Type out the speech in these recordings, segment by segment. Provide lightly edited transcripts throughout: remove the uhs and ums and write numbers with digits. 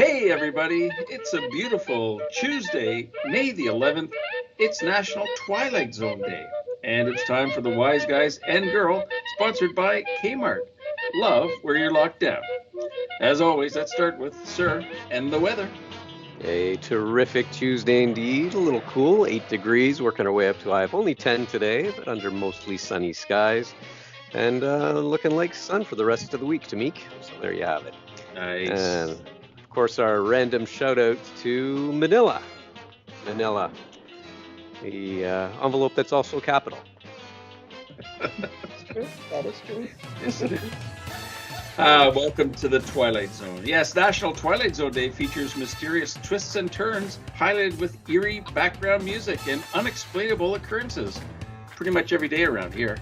Hey everybody, it's a beautiful Tuesday, May the 11th. It's National Twilight Zone Day, and it's time for the Wise Guys and Girl, sponsored by Kmart. Love where you're locked down. As always, let's start with Sir and the weather. A terrific Tuesday indeed. A little cool, 8 degrees, working our way up to a high of only 10 today, but under mostly sunny skies. And looking like sun for the rest of the week, Tamik. So there you have it. Nice. And of course, our random shout out to Manila. Manila, the envelope that's also capital. That's true. That is true. Yes, it is. Welcome to the Twilight Zone. Yes, National Twilight Zone Day features mysterious twists and turns, highlighted with eerie background music and unexplainable occurrences. Pretty much every day around here.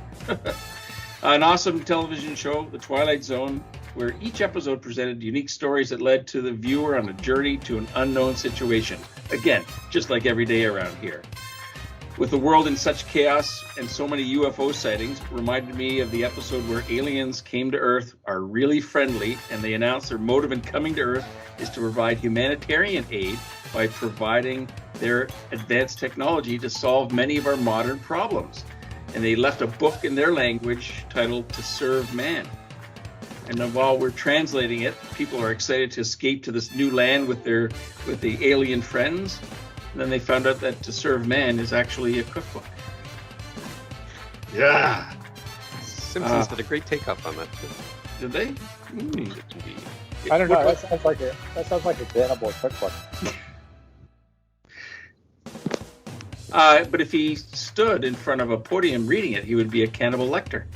An awesome television show, The Twilight Zone, where each episode presented unique stories that led to the viewer on a journey to an unknown situation. Again, just like every day around here. With the world in such chaos and so many UFO sightings, reminded me of the episode where aliens came to Earth, are really friendly, and they announced their motive in coming to Earth is to provide humanitarian aid by providing their advanced technology to solve many of our modern problems. And they left a book in their language titled To Serve Man. And while we're translating it, people are excited to escape to this new land with the alien friends. And then they found out that To Serve Man is actually a cookbook. Yeah. Simpsons did a great takeoff on that too. Did they? I don't know. That sounds like a cannibal cookbook. But if he stood in front of a podium reading it, he would be a cannibal lector.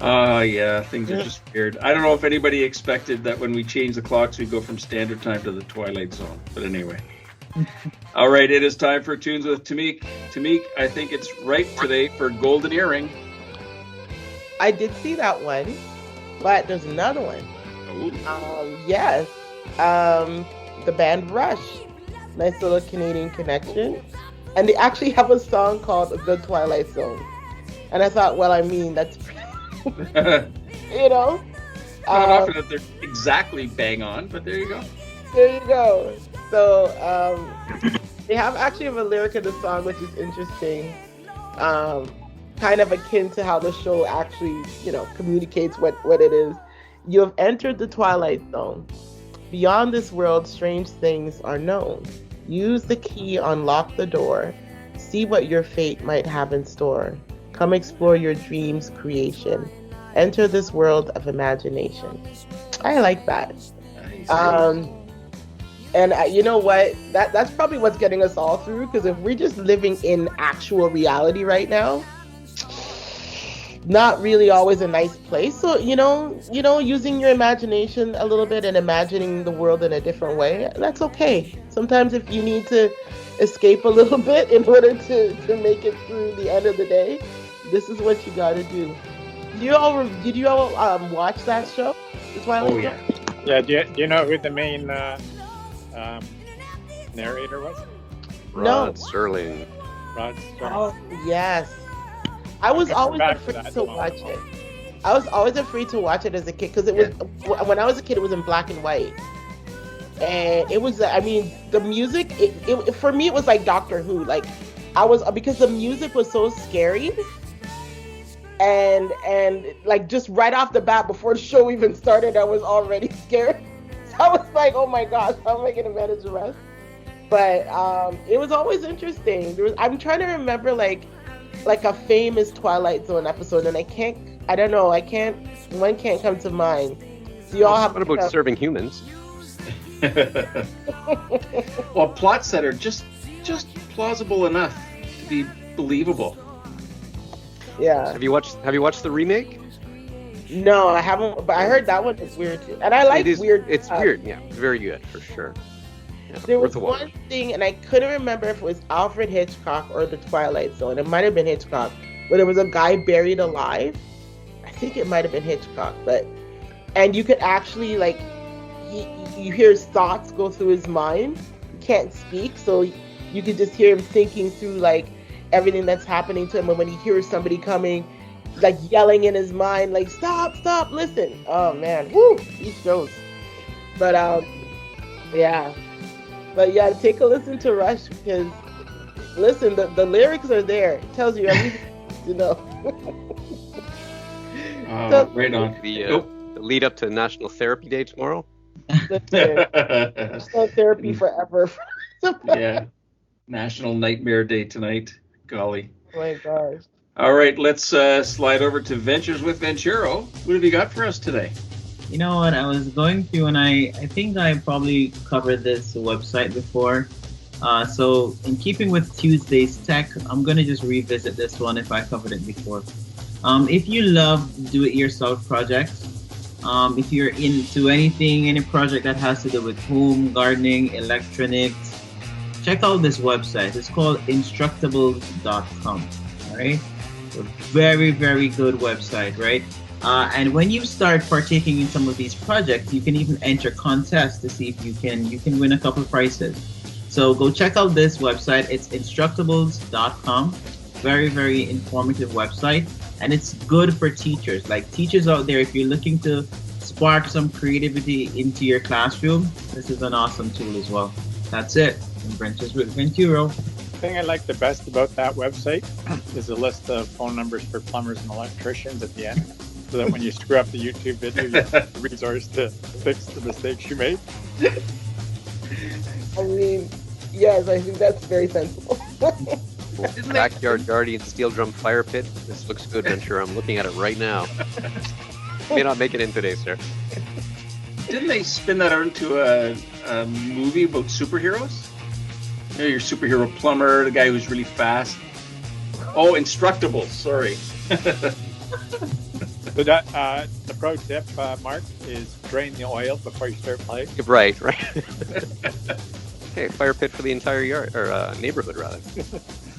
Yeah, things are just weird. I don't know if anybody expected that when we change the clocks, we go from standard time to the Twilight Zone. But anyway. All right, it is time for Tunes with Tamik. Tamik, I think it's right today for Golden Earring. I did see that one, but there's another one. Yes. The band Rush. Nice little Canadian connection. And they actually have a song called The Twilight Zone. And I thought, well, I mean, that's you know, not often that they're exactly bang on, but there you go. There you go. So they have actually have a lyric in the song which is interesting, kind of akin to how the show actually, communicates what it is. You have entered the Twilight Zone. Beyond this world, strange things are known. Use the key, unlock the door. See what your fate might have in store. Come explore your dreams' creation. Enter this world of imagination. I like that. Nice. And you know what? That's probably what's getting us all through. Because if we're just living in actual reality right now, not really always a nice place. So using your imagination a little bit and imagining the world in a different way, that's okay. Sometimes if you need to escape a little bit in order to make it through the end of the day, this is what you got to do. Did you all watch that show? Oh yeah. Yeah. Do you know who the main narrator was? Rod Serling. Rod Serling. Oh yes. I was always afraid to watch it. I was always afraid to watch it as a kid because it was when I was a kid. It was in black and white, and it was. I mean, the music. It for me, it was like Doctor Who. Like because the music was so scary. And like just right off the bat before the show even started, I was already scared. So I was like, oh my gosh, how am I gonna manage the rest? But it was always interesting. I'm trying to remember like a famous Twilight Zone episode, and one can't come to mind. So you all have what about serving humans? Well, plots that are just plausible enough to be believable. Yeah. Have you watched the remake? No, I haven't. But I heard that one is weird too, and I like weird. It's weird. Yeah, very good for sure. Yeah, there was one thing, and I couldn't remember if it was Alfred Hitchcock or The Twilight Zone. It might have been Hitchcock, but there was a guy buried alive. I think it might have been Hitchcock, and you could actually like, you hear his thoughts go through his mind. He can't speak, so you could just hear him thinking through like everything that's happening to him, and when he hears somebody coming, like yelling in his mind, like stop, listen. Oh man, whoo, these shows. But yeah, take a listen to Rush because listen, the lyrics are there. It tells you everything you know. Right on. The lead up to National Therapy Day tomorrow. National Therapy forever. Yeah. National Nightmare Day tonight. Golly. Oh my gosh. All right, let's slide over to Ventures with Venturo. What have you got for us today? You know what? I was going through, and I think I probably covered this website before. So in keeping with Tuesday's tech, I'm going to just revisit this one if I covered it before. If you love do-it-yourself projects, if you're into any project that has to do with home, gardening, electronics, check out this website. It's called instructables.com. All right, a very, very good website, right? And when you start partaking in some of these projects, you can even enter contests to see if you can win a couple of prizes. So go check out this website. It's instructables.com. Very, very informative website, and it's good for teachers. Like teachers out there, if you're looking to spark some creativity into your classroom, this is an awesome tool as well. That's it. Ventures with Venturo. The thing I like the best about that website is a list of phone numbers for plumbers and electricians at the end, so that when you screw up the YouTube video, you have a resource to fix the mistakes you made. I mean, yes, I think that's very sensible. Backyard Guardian Steel Drum Fire Pit. This looks good, Ventura. I'm looking at it right now. May not make it in today, sir. Didn't they spin that out into a movie about superheroes? You know, your superhero plumber, the guy who's really fast. Oh, Instructables, sorry. The pro tip, Mark, is drain the oil before you start playing. Right. Okay, fire pit for the entire yard, or neighborhood, rather.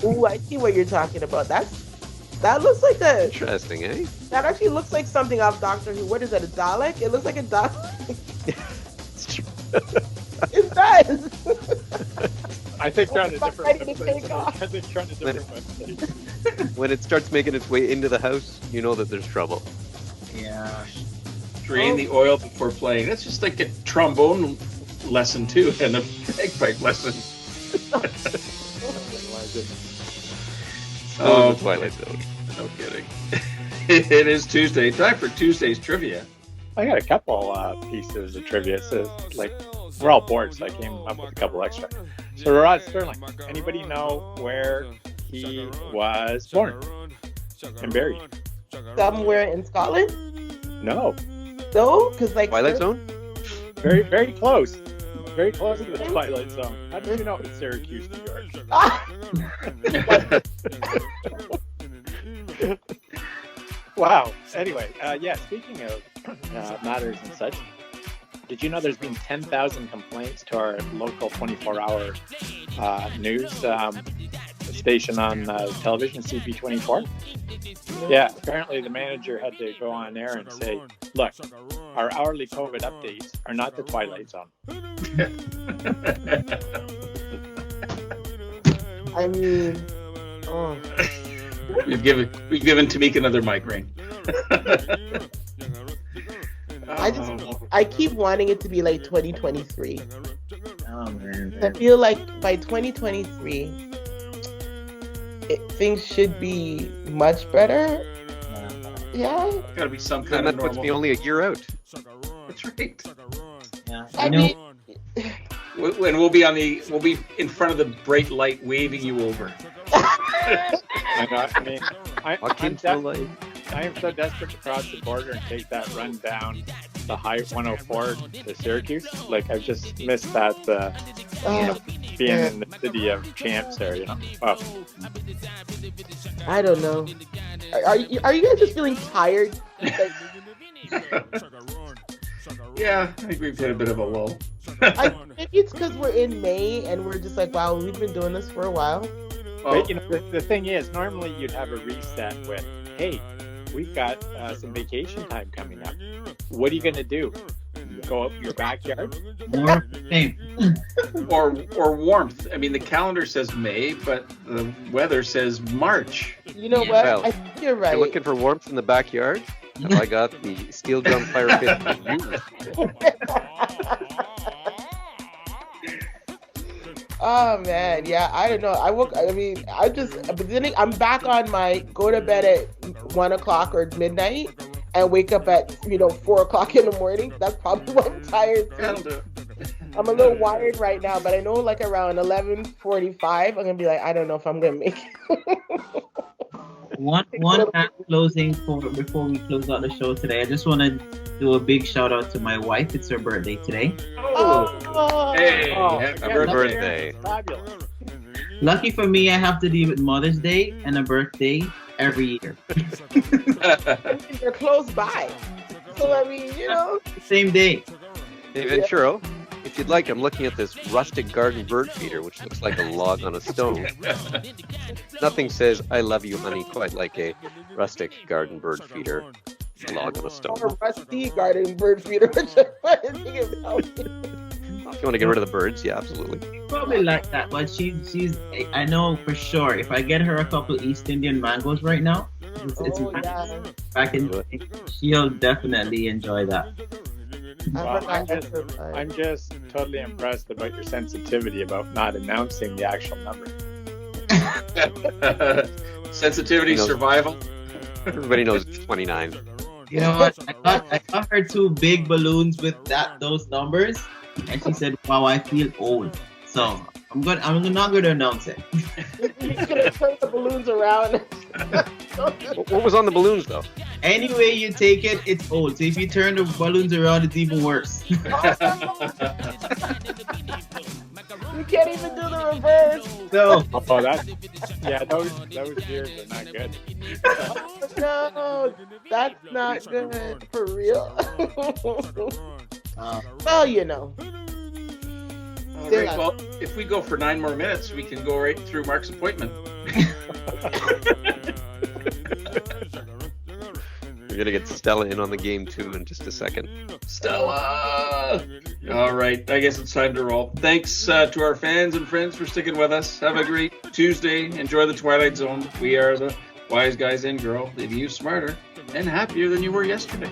Ooh, I see what you're talking about. That looks like a... Interesting, eh? That actually looks like something off Doctor Who. What is that, a Dalek? It looks like a Dalek. It does. I think they're on a different website. I think they're on a different website. When it starts making its way into the house, you know that there's trouble. Yeah. Drain the oil before playing. That's just like a trombone lesson too, and a bagpipe lesson. Oh, the Twilight Zone. No kidding. It is Tuesday. Time for Tuesday's trivia. I got a couple pieces of trivia. So, like, we're all bored, so I came up with a couple extra. So, Rod Sterling, anybody know where he was born and buried? Somewhere in Scotland? No. No? Because, like... Twilight Zone? Very, very close. Very close to the Twilight Zone. How did you know it's Syracuse, New York? Wow. Anyway, speaking of matters and such, did you know there's been 10,000 complaints to our local 24-hour news station on television, CP24? Yeah, apparently the manager had to go on air and say, look, our hourly COVID updates are not the Twilight Zone. I mean, oh. We've given Tamika another migraine. I keep wanting it to be like 2023. Oh man. I feel like by 2023, things should be much better. Yeah. Gotta be some And kind that of puts normal. me only a year out. That's right. Yeah. I mean, When we'll be in front of the bright light waving you over. I am so desperate to cross the border and take that run down the high 104 to Syracuse. Like, I've just missed that, being in the city of champs there, you know? Oh. I don't know. Are you guys just feeling tired? Yeah, I think we've hit a bit of a lull. Maybe it's because we're in May and we're just like, wow, we've been doing this for a while. But, the thing is, normally you'd have a reset with, hey, we've got some vacation time coming up. What are you going to do? Go up your backyard? Or warmth. I mean, the calendar says May, but the weather says March. You know Yeah. what? Well, I think you're right. You're looking for warmth in the backyard? Have I got the steel drum fire pit for you? Oh man, yeah. I don't know. But then I'm back on my go to bed at 1 o'clock or midnight and wake up at 4 o'clock in the morning. That's probably why I'm tired. That'll do. I'm a little wired right now, but I know like around 11:45, I'm gonna be like, I don't know if I'm gonna make it. One last closing before we close out the show today. I just want to do a big shout out to my wife. It's her birthday today. Oh, Hey, Oh, happy yeah, birthday. Fabulous. Lucky for me, I have to deal with Mother's Day and a birthday every year. they're close by, so I mean, Same day. Hey, Venturo, if you'd like, I'm looking at this rustic garden bird feeder, which looks like a log on a stone. Nothing says "I love you, honey" quite like a rustic garden bird feeder log on a stone. or a rusty garden bird feeder. Which I didn't think about. If you want to get rid of the birds, yeah, absolutely. Probably like that, but she's. I know for sure. If I get her a couple East Indian mangoes right now, it's Oh, yeah. back in. She'll definitely enjoy that. Well, I forgot I'm just totally impressed about your sensitivity about not announcing the actual number. Sensitivity, You know- survival. Everybody knows it's 29. You know what? I got her two big balloons with those numbers, and she said, "Wow, I feel old." So I'm not gonna announce it. He's gonna turn the balloons around. What was on the balloons, though? Any way you take it, it's old. So if you turn the balloons around, it's even worse. You can't even do the reverse. So Oh, those years are not good. No, that's not good for real. uh, Well, All right, well, if we go for 9 more minutes, we can go right through Mark's appointment. We're going to get Stella in on the game, too, in just a second. Stella! All right, I guess it's time to roll. Thanks to our fans and friends for sticking with us. Have a great Tuesday. Enjoy the Twilight Zone. We are the Wise Guys and Girl, leaving you smarter and happier than you were yesterday.